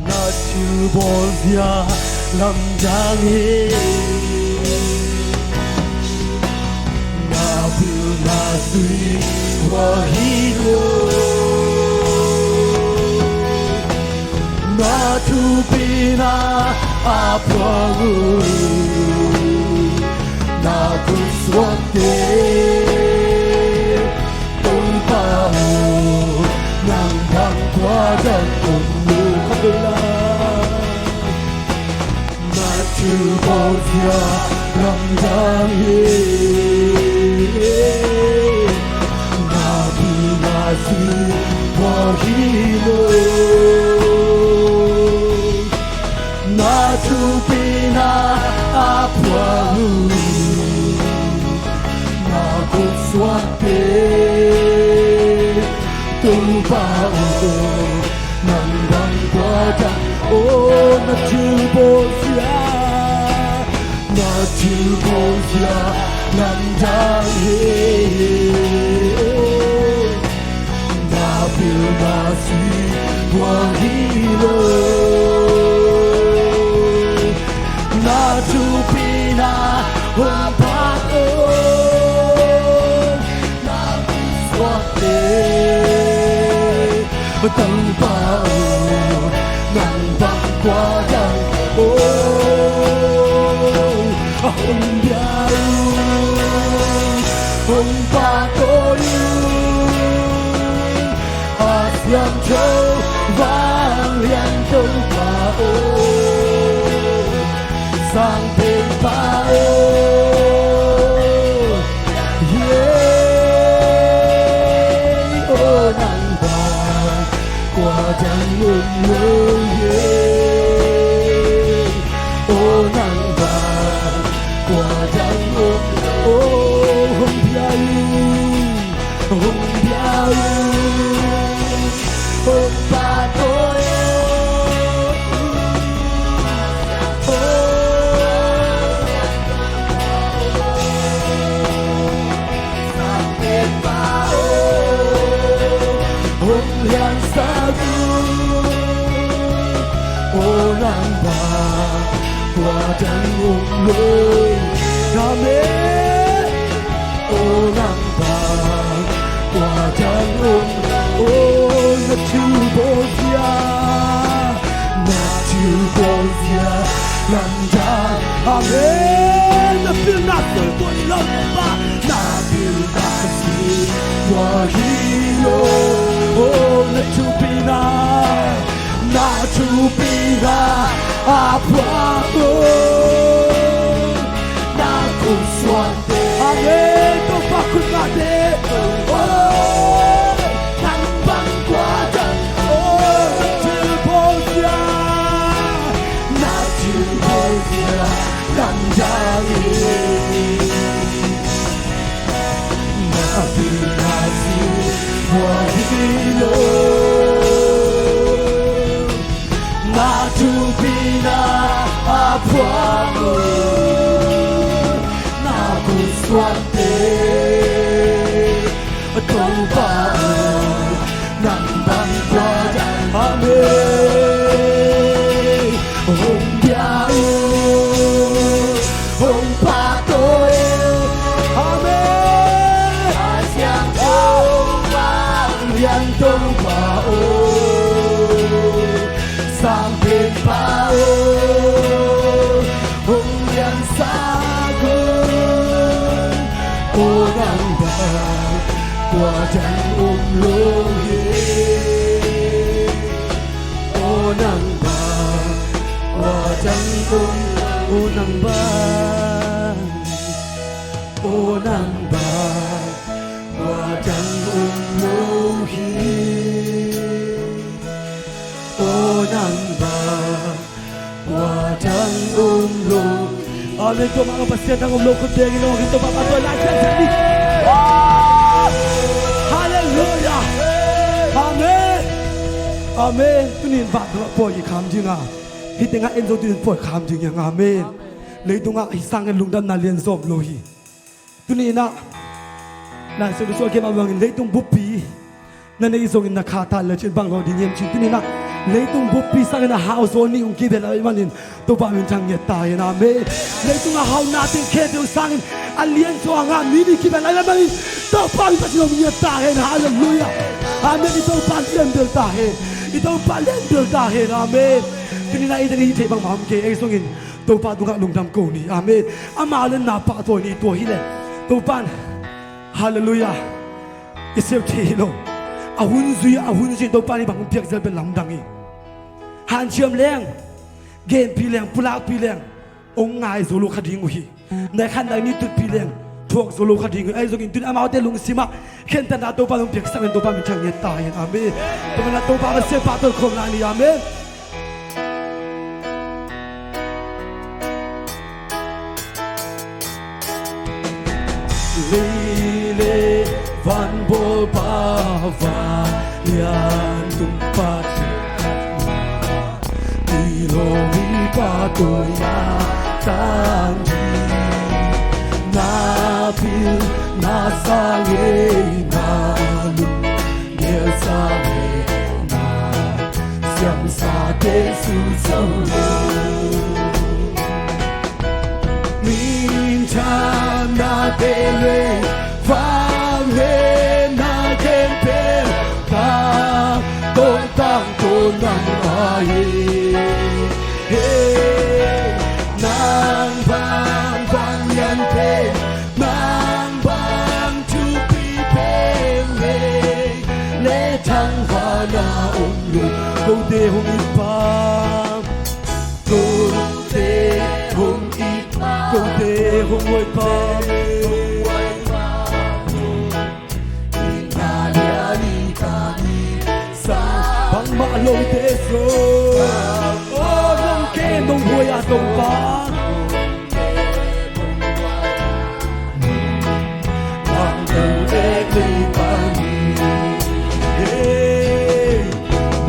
na chư bồ gia làm giang hi na bưu na suy hoa hi lô na tu pina apagu na kuswate tung pao nang bang qua chân cùng lưu khắp đời la na chư bồ gia làm giang hi na bưu na suy hoa hi lô na tu pina apagu na kuswate tung pao nang bang qua chân ô na chư bồ gia làm giang hi na bưu na suy hoa hi lô na tu pina hong pa o na kuswate tung pao nang bang qua chân ô hong biao hong pa tôi ASEAN châu vang liên tung pao sang bên pao yeah ô nắng vàng qua chân lưng yeah ô nắng vàng qua chân ô hồng biao hồng ba tôi hồng yang sa ô nắng vàng qua chân lưng amen ô nắng vàng qua chân ô na chư bồ gia làm giang amen na bưu na suy tôi lâu ba na bưu na suy hoa hi lô ô na chư pina apagu na kuswate amen to pakunade oh nang bang qua chân oh na chư bồ gia làm giang hi na bưu na suy hoa hi lô na tu pina apagu na kuswate tung pao nang bang qua chân amen hong biao hong pa tôi amen ASEAN châu vang liên tung pao sang bên pao hong yang sa ô nắng vàng qua chân lô ô nắng vàng qua chân ô nắng vàng ô nắng vàng qua chân lô ô nắng vàng qua chân lô amen to mga kapasyan ng ulo ko tayo ginawa kito papatulan sa sali hallelujah amen amen tunin ba po yi kham jinga hitinga enzo tunin po kham jinga amen leidunga isang lungdam na lian zom lohi tunina na so ke ma bang leitung bupi na nei zong in na khata le chin bang lo di nyem chin tunina lấy tung bút pi sang na house on ni ung ki bela manin to pa min chang ye ta ye na me lấy tung hau na tin khe tu sang alien so nga mi ni ki bela manin to pa min pa sino ye ta ye hallelujah amen ito pa len del ta ye ito pa len del ta ye amen kini na idani te bang mam ke ai songin to pa du ga lung dam ko ni amen ama len na pa to ni to hi le to pan hallelujah isep thi lo ahun zui to pa ni bang piak zel be lam dangi han chiam leng gen pi leng pulak pi leng ong ngai zulu khading hi na khan dai ni tut pi leng thuak zulu khading ai zongin tun amau te lung sima khen tan da to pa lung piak sang to pa min chang ye ta yen amen to na to pa se pa to khom la ni amen lele van bol pa va yan tung pa lo mi pa to ya tan na pil na sa ye na lu ye sa me na siam sa te su so min cha na te le va le na ke pe ta to tang to nang ai nang bang bang yan pe nang bang to be pe le thang hoa na ong lu go de hong i pa go de hong i pa go de hong oi pa ma lo te so oh nong ke nong hoi a tong pa nang te te li pa hey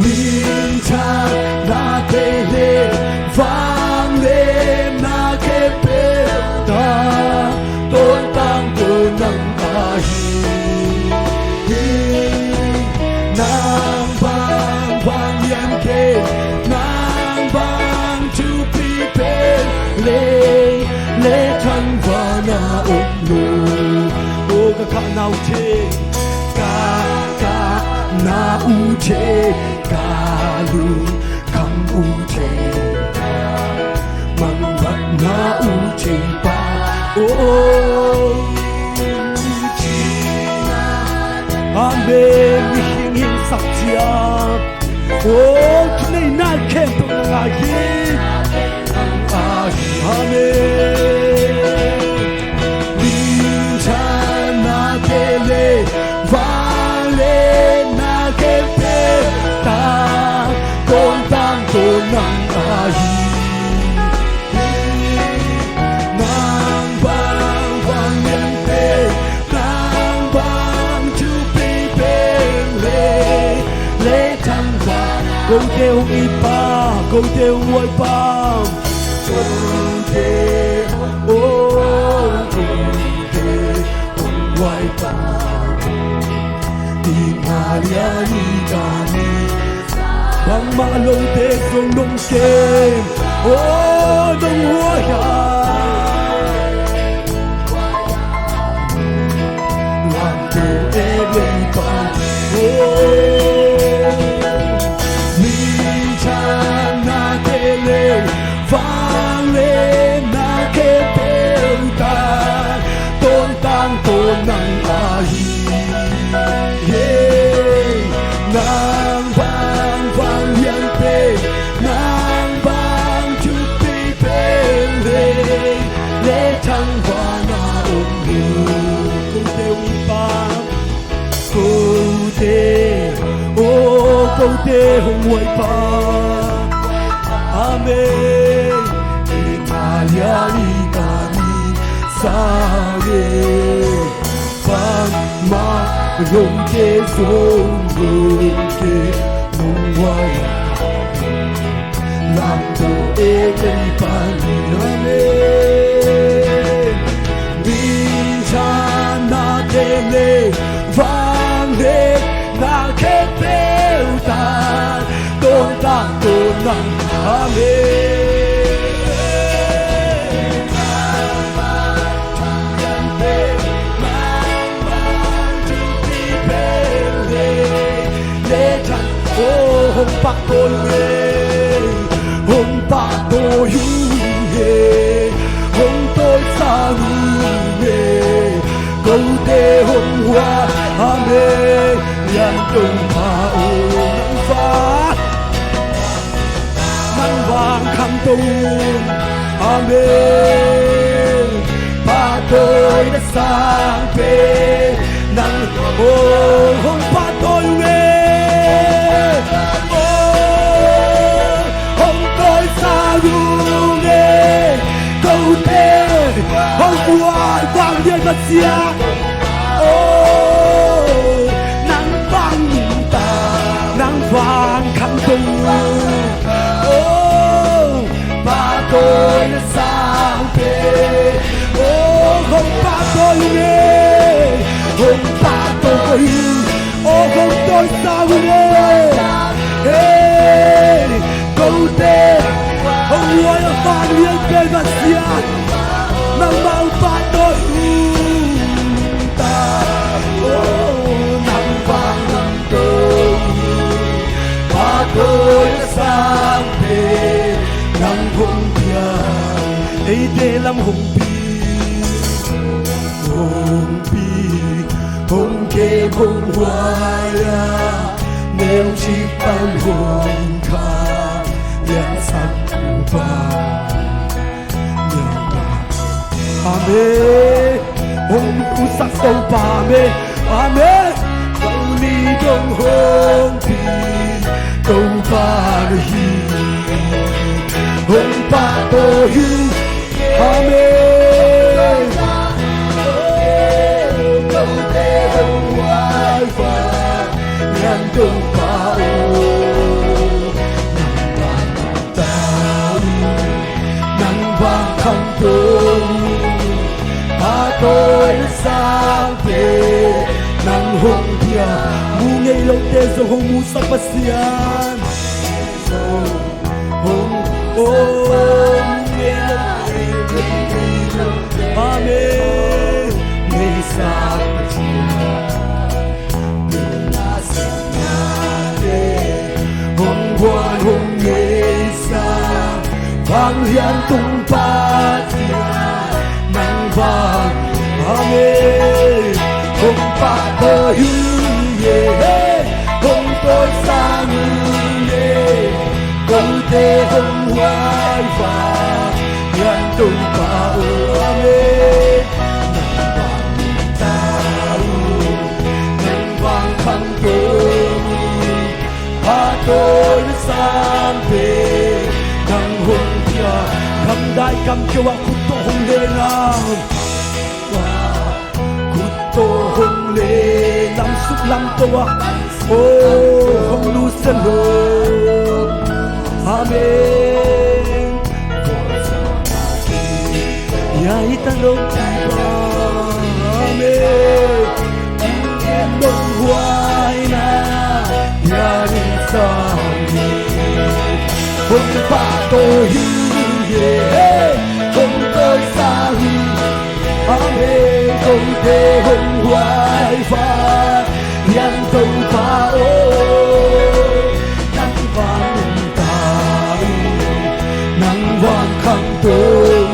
min cha na te le vang le na ke pe ta ton tang tu nang ta hi nang bang yan ke nang bang to be pen le chan va na ong lu o ka ka na u che ka lu kam u che man bat na u che pa o amen mi hin sak chia oh today night camp na ye amen min cha na te le va le na ke pe ta con tang to nang ai nang bang bang yan pe nang bang to be le thang va go de hong i pa go de hong oi pa go de oh go de hong oi pa ti ma ya ni ka ni bang ma lo te song dong ke oh dong hua ya lam tu e le pa oh vang lên na ke pe ta tôn tang tôn nang ai nang vang yan pe nang bang chu pi pe le thang hoa na ong lu cô te ui pa cô te oh cô te hong oi pa amen imalyani kami sage pang ma rong ke song rong ke mong wai lam to e kai pan amen min cha na te le vang le na ke pe ta tôn tunan. Amen. Oh, hong pa to hong pa to hong tôi sa câu tê hong hoa amen yan tung pa o nang phát nang vang kham tung amen pa tôi đã sang về nang oh hong pa tôi hong qua vang điện bật xia oh nắng vang ta nắng vang khắp tung oh ba tôi đã sang về oh hong ba tôi nghe hong ba tôi oh hong tôi sao nghe hey câu tê hong qua vang điện bật xia nang mau pa tôi ta nang vang nang tôi pa tôi sang về nang hùng bia ấy để làm hùng kê hùng hoài nếu chỉ ban hùng kha yang sắc ba Amen. Hong usak sâu pa me. Amen. Câu ni dong hong pi. Câu pa na hi. Hong pa to hi. Amen. Câu te hong wai fa. Ngan dong pa o. Nang ba ta. Nang ba khang tung. Tôi đã sang về nang hong bia mu ngay lâu tê zo hong mu sắc bát xian hong amen ngay sắc bát hong quan hong ngay sắc vang hian tung bát nang vang Amen. Hong pa tôi hong tôi sang câu tê hong hoài và yan tung pa amen. Nang vang ta nang vang khang tôi pa tôi sang về nang hong pia cầm đại cầm kêu aku to hong le nam hong le lam suk lam toa oh hong lu sen ho amen ya italong ba amen dong huai na ya rin sang hong pa to hi hong tôi sa hi amen không thể hùng hoài và nhân không phá ô nắng vang ta nắng vang khăng tôi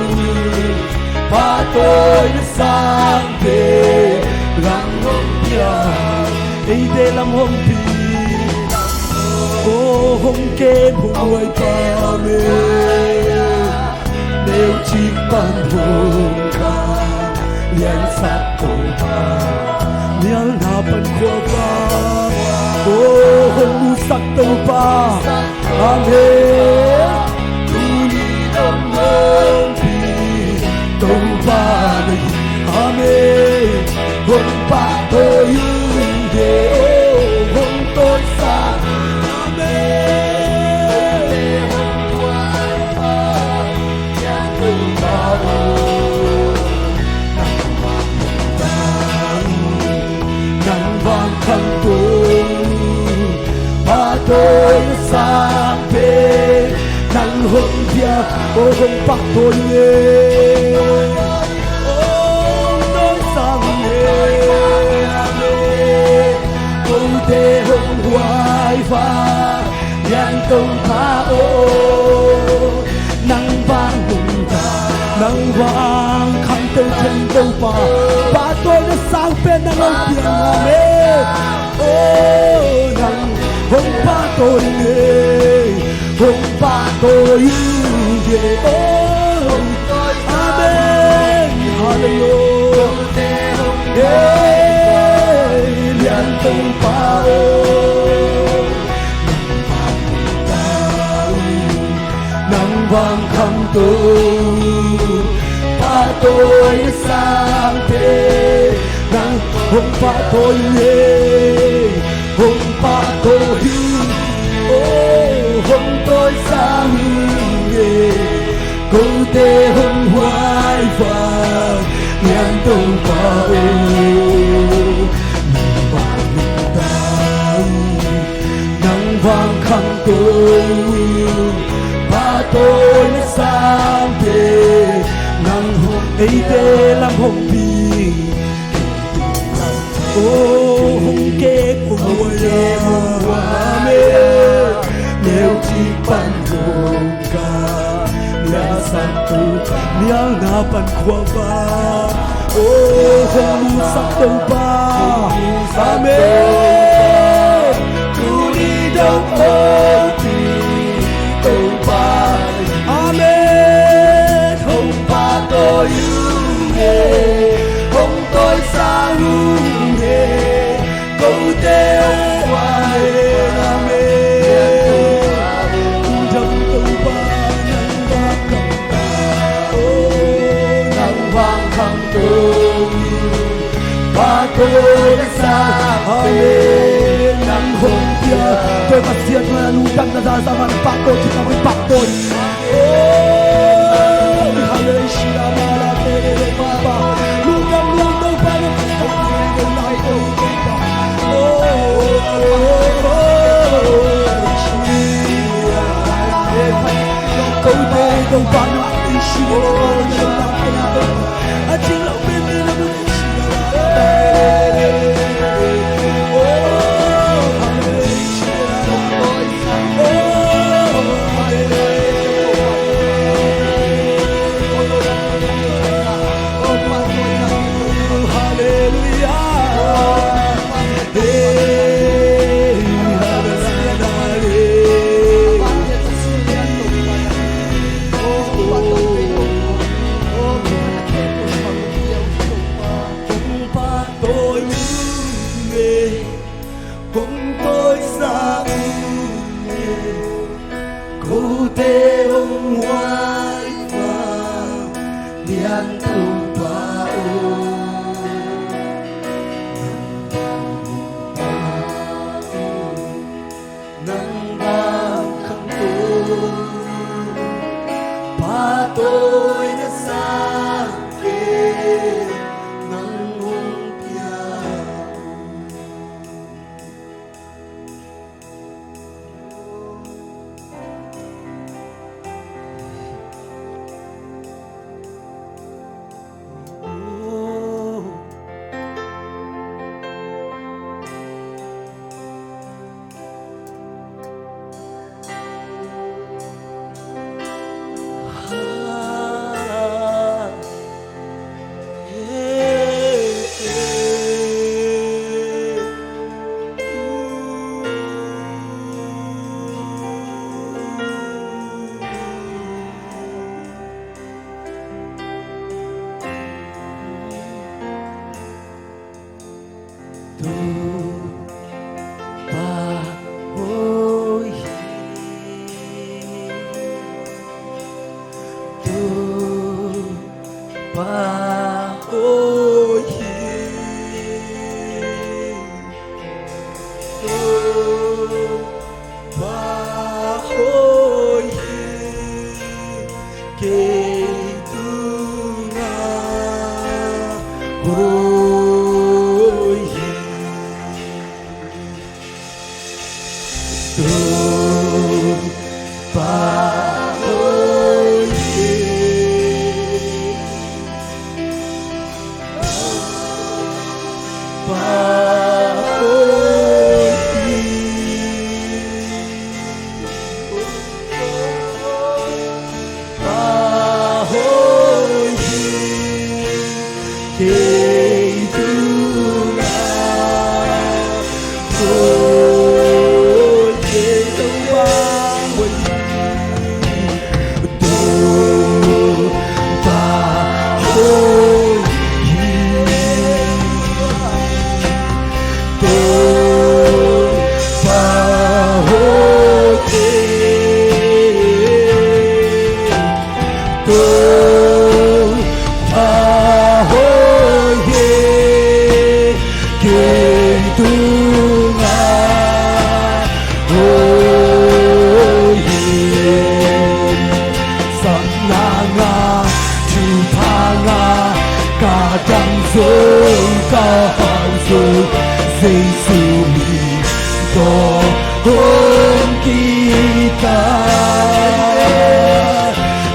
và tôi đã sang về làng hồng nhà ấy để làm hồng thì ô hồng kém hùng hoài mê nếu chỉ bằng hồng yang satu yang dapat kuasa oh hong satu pa amen tuli dong hong pi dong pa amen hong pa tôi de oh hong tôi sa amen hong hoài pa yang tung bao khăn tôi ba tôi đã sang hồng bia ô hồng bạc tôi nghe ô nói sang nghe ô thế hồng hoài và nhàn công tha ô nắng vàng hùng ta nắng vàng khăn tâu chân tâu bà tôi đã sang bên nắng ông tiền là mê ô nắng hồng ba tôi nghe hồng ba tôi yêu về ô amen hallelujah liên tông ba ô nắng vàng khăn tâu ba tôi sang thế nắng hồng ba tôi nghe hồng ba tôi yêu hồng tôi sang nghe câu tê hồng hoài vàng nhàn tông ba nắng vàng khăn tôi ba tôi sang thế nắng hồng ấy tê làm hồng bì ô hồng kê của mùa hoa mê nếu chỉ bằng hồng ca nhà sang tu nhà na bằng khoa ba ô hồng sắc tông ba amen tu đi đâu ô tông ba amen hồng ba tôi yêu nghề hồng tôi sang nghề câu tê hoài amen dâm tông ba nắng vàng khăn nắng vàng khăn tôi ba tôi đã sang amen nắng hồng kia tôi bắt diệt mà lũ tăng ra ra mà bắt tôi thì tao mới bắt tôi hallelujah mala tere baba lũ tăng lũ đâu ba nó không lại đâu câu tê đâu ba nó đi xí nó chỉ là bên bên nó muốn Ba ta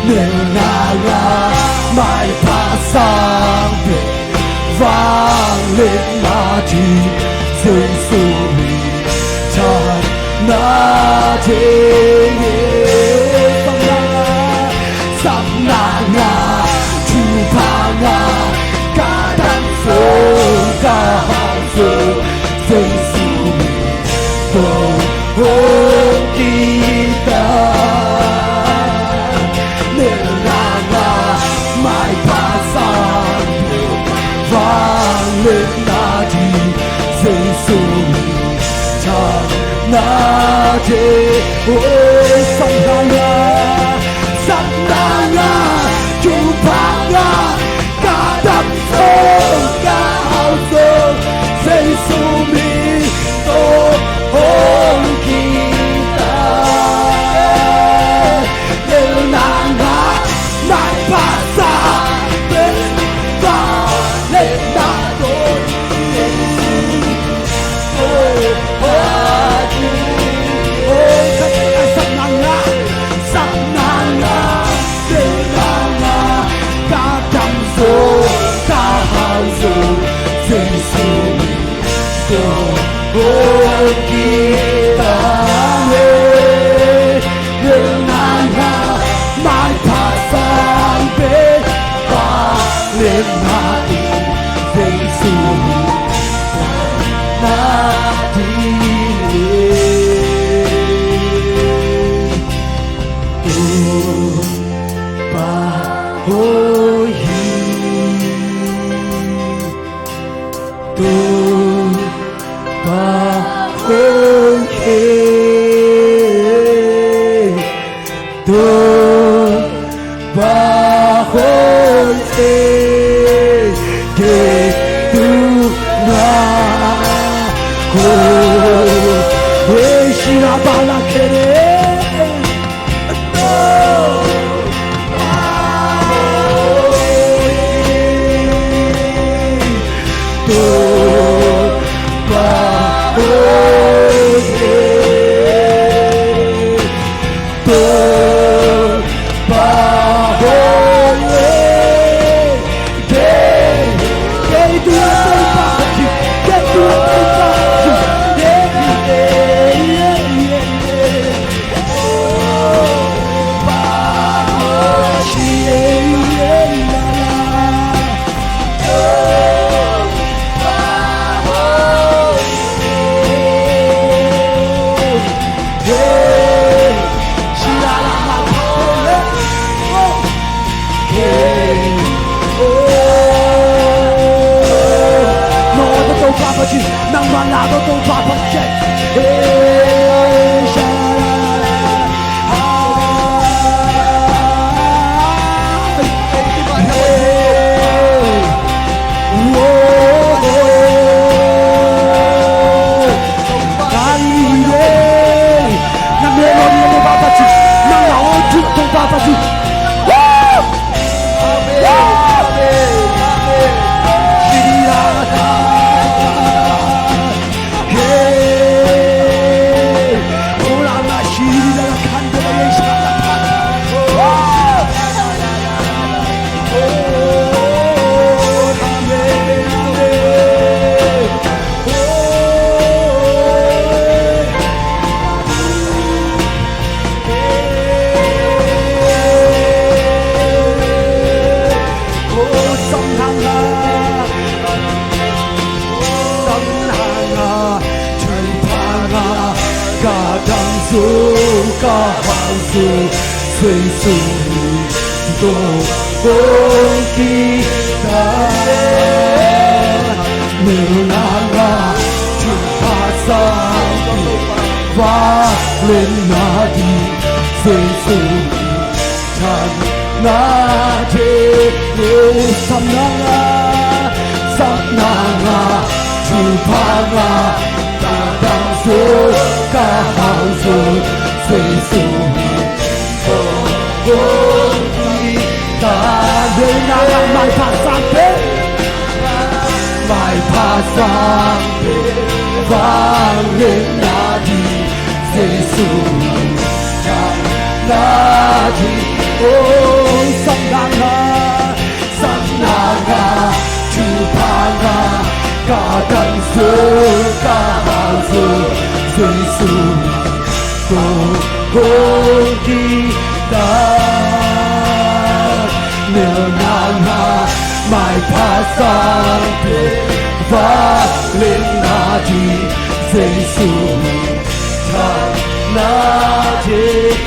nên là mai ta sang về vang lên na chi rơi xuống chân na chi sam na nga chu pa nga ca đan số ca hàng số rơi xuống tôi hôn kita nên là mai ta sang vang lên na chi rơi xuống chân na chi ôi sông Nga chu pa nga ca đam số ca hào số rơi xuống tôi hôn kita nên là mai ta sang bên vang lên na tôi kita dengan mai pasang beba lemati Yesus nanti vang lên na đi Giêsu cha Oh Samnanga Samnanga Chupanga Kadan Su Kahansu Jesu Go Hoki Da Nilnanga Mai Pasante Va Linnaji Jesu Ta Naji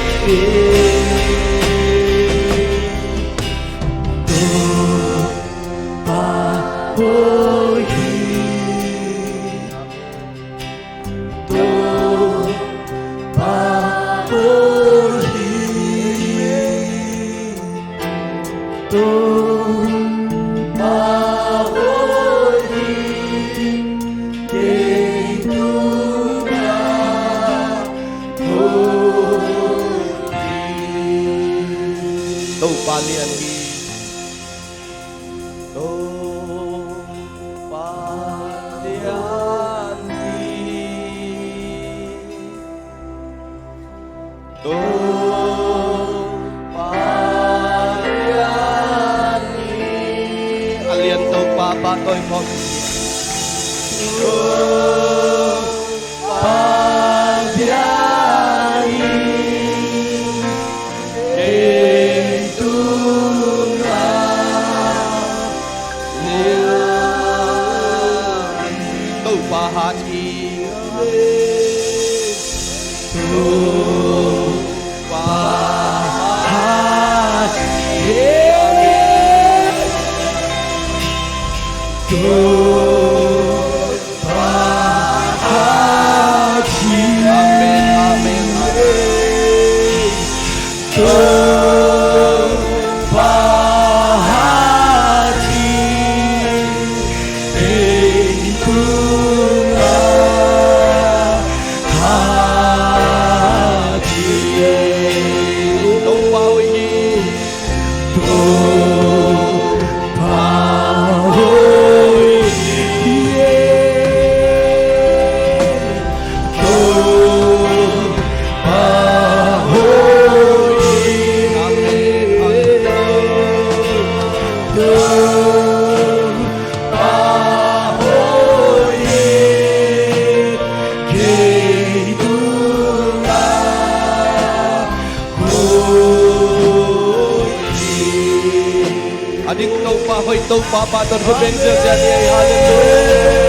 Adik tau pa hoy tau pa pa ton ho ben je hallelujah